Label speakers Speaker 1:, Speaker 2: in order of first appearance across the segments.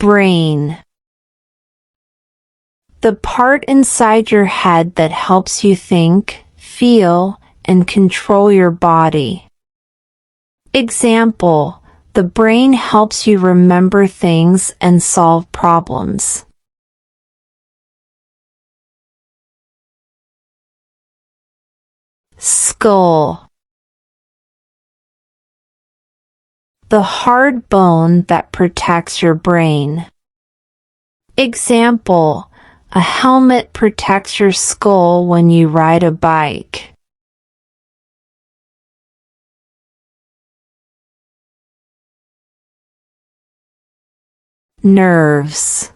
Speaker 1: Brain. The part inside your head that helps you think, feel, and control your body. Example: the brain helps you remember things and solve problems. Skull. The hard bone that protects your brain. Example: a helmet protects your skull when you ride a bike. Nerves.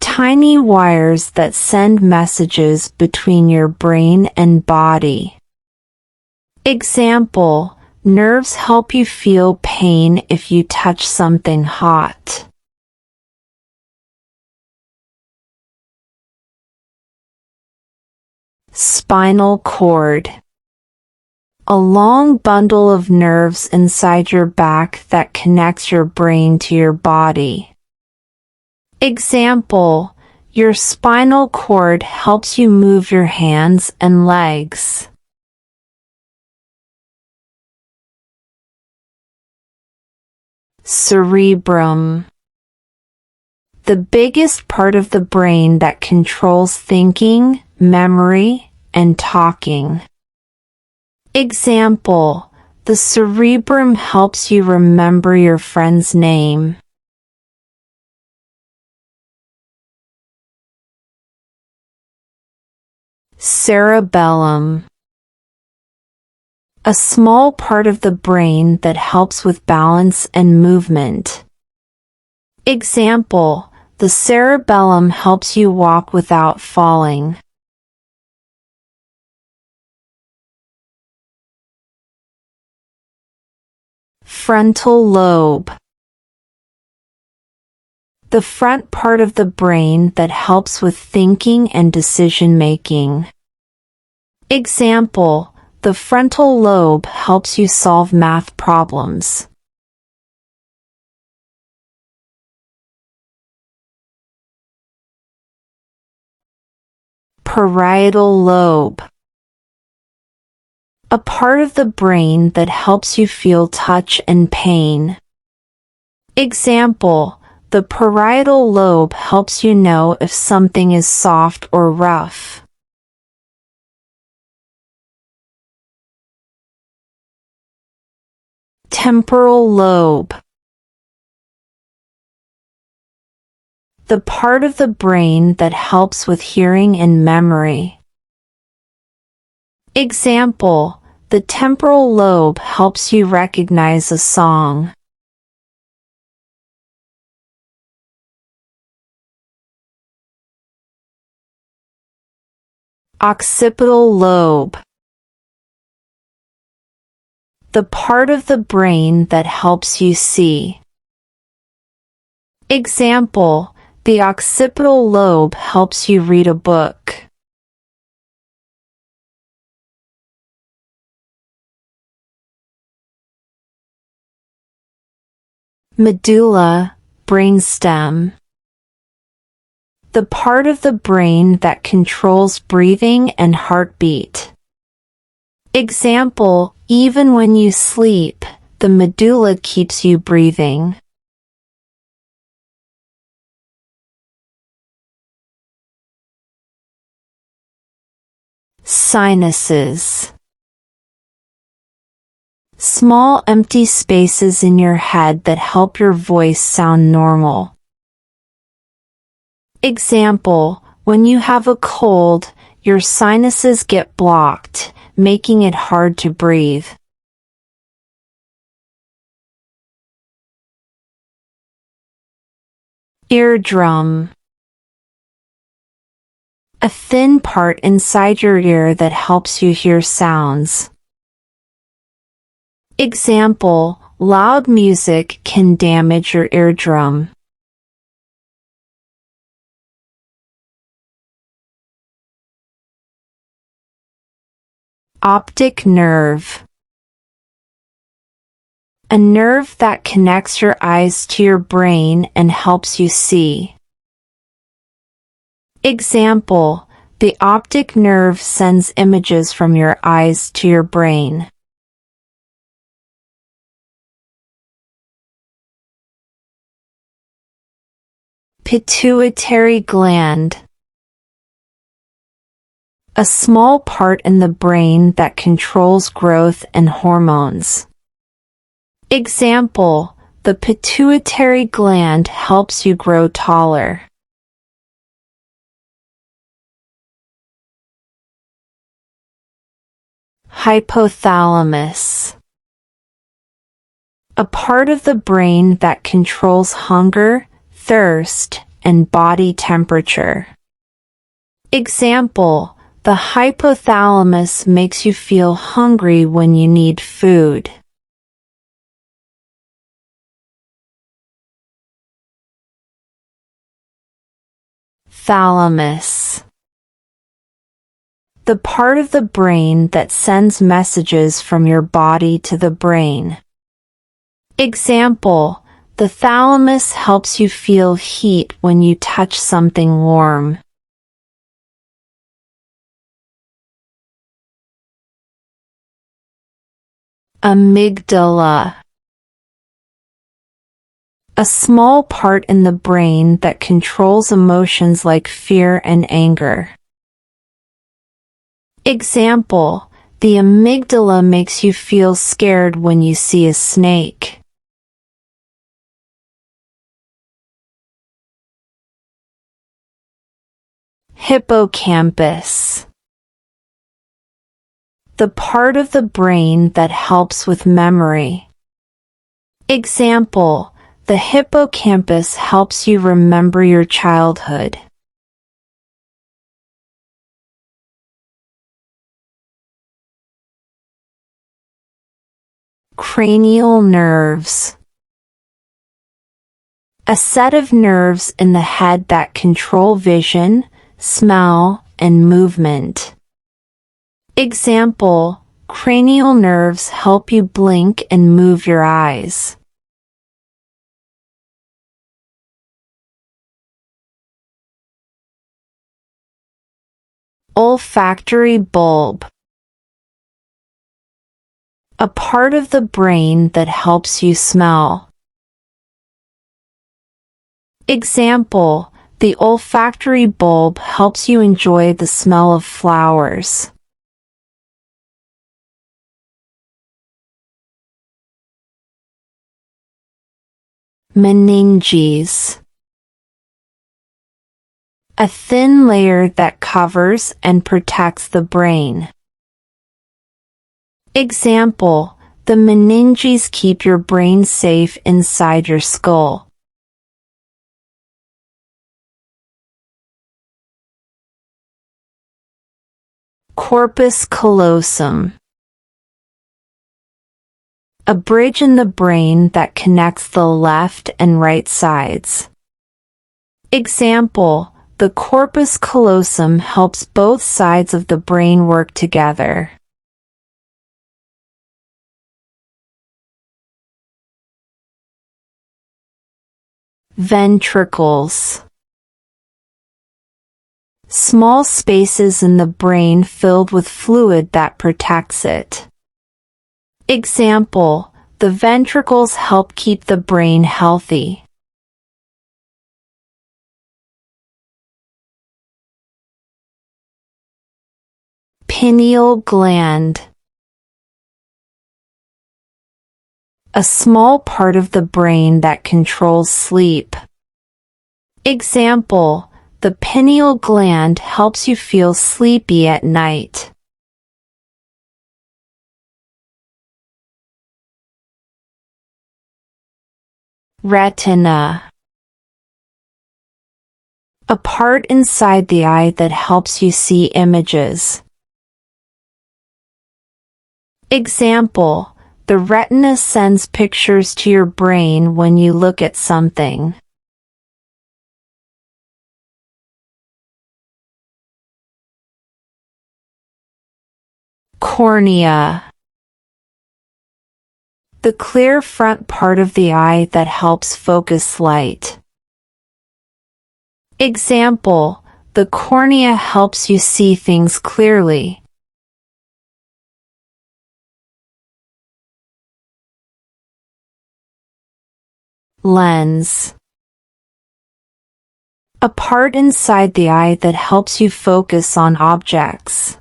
Speaker 1: Tiny wires that send messages between your brain and body. Example: nerves help you feel pain if you touch something hot. Spinal cord. A long bundle of nerves inside your back that connects your brain to your body. Example: your spinal cord helps you move your hands and legs. Cerebrum. The biggest part of the brain that controls thinking, memory, and talking. Example: the cerebrum helps you remember your friend's name. Cerebellum. A small part of the brain that helps with balance and movement. Example: the cerebellum helps you walk without falling. Frontal lobe. The front part of the brain that helps with thinking and decision-making. Example: the frontal lobe helps you solve math problems. Parietal lobe. A part of the brain that helps you feel touch and pain. Example: the parietal lobe helps you know if something is soft or rough. Temporal lobe. The part of the brain that helps with hearing and memory. Example: the temporal lobe helps you recognize a song. Occipital lobe. The part of the brain that helps you see. Example: the occipital lobe helps you read a book. Medulla, brainstem. The part of the brain that controls breathing and heartbeat. Example: even when you sleep, the medulla keeps you breathing. Sinuses. Small empty spaces in your head that help your voice sound normal. Example: when you have a cold, your sinuses get blocked, making it hard to breathe. Eardrum. A thin part inside your ear that helps you hear sounds. Example: loud music can damage your eardrum. Optic nerve. A nerve that connects your eyes to your brain and helps you see. Example: the optic nerve sends images from your eyes to your brain. Pituitary gland. A small part in the brain that controls growth and hormones. Example: the pituitary gland helps you grow taller. Hypothalamus. A part of the brain that controls hunger, thirst, and body temperature. Example: the hypothalamus makes you feel hungry when you need food. Thalamus. The part of the brain that sends messages from your body to the brain. Example: the thalamus helps you feel heat when you touch something warm. Amygdala. A small part in the brain that controls emotions like fear and anger. Example: the amygdala makes you feel scared when you see a snake. Hippocampus. The part of the brain that helps with memory. Example: the hippocampus helps you remember your childhood. Cranial nerves. A set of nerves in the head that control vision, smell, and movement. Example: cranial nerves help you blink and move your eyes. Olfactory bulb. A part of the brain that helps you smell. Example: the olfactory bulb helps you enjoy the smell of flowers. Meninges. A thin layer that covers and protects the brain. Example: the meninges keep your brain safe inside your skull. Corpus callosum. A bridge in the brain that connects the left and right sides. Example: the corpus callosum helps both sides of the brain work together. Ventricles. Small spaces in the brain filled with fluid that protects it. Example: the ventricles help keep the brain healthy. Pineal gland. A small part of the brain that controls sleep. Example: the pineal gland helps you feel sleepy at night. Retina. A part inside the eye that helps you see images. Example: the retina sends pictures to your brain when you look at something. Cornea. the clear front part of the eye that helps focus light. Example, the cornea helps you see things clearly. Lens. A part inside the eye that helps you focus on objects.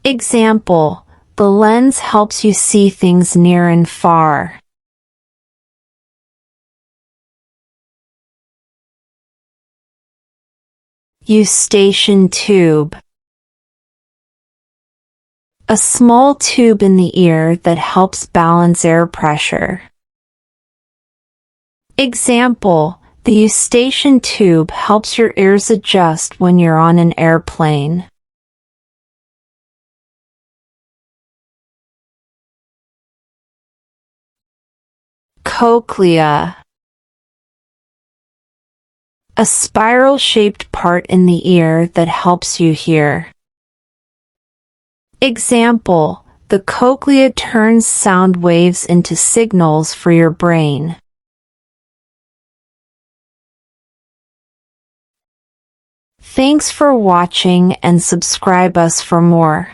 Speaker 1: Example, the lens helps you see things near and far. Eustachian tube. A small tube in the ear that helps balance air pressure. Example, the eustachian tube helps your ears adjust when you're on an airplane. Cochlea. A spiral-shaped part in the ear that helps you hear. Example, the cochlea turns sound waves into signals for your brain. Thanks for watching and subscribe us for more.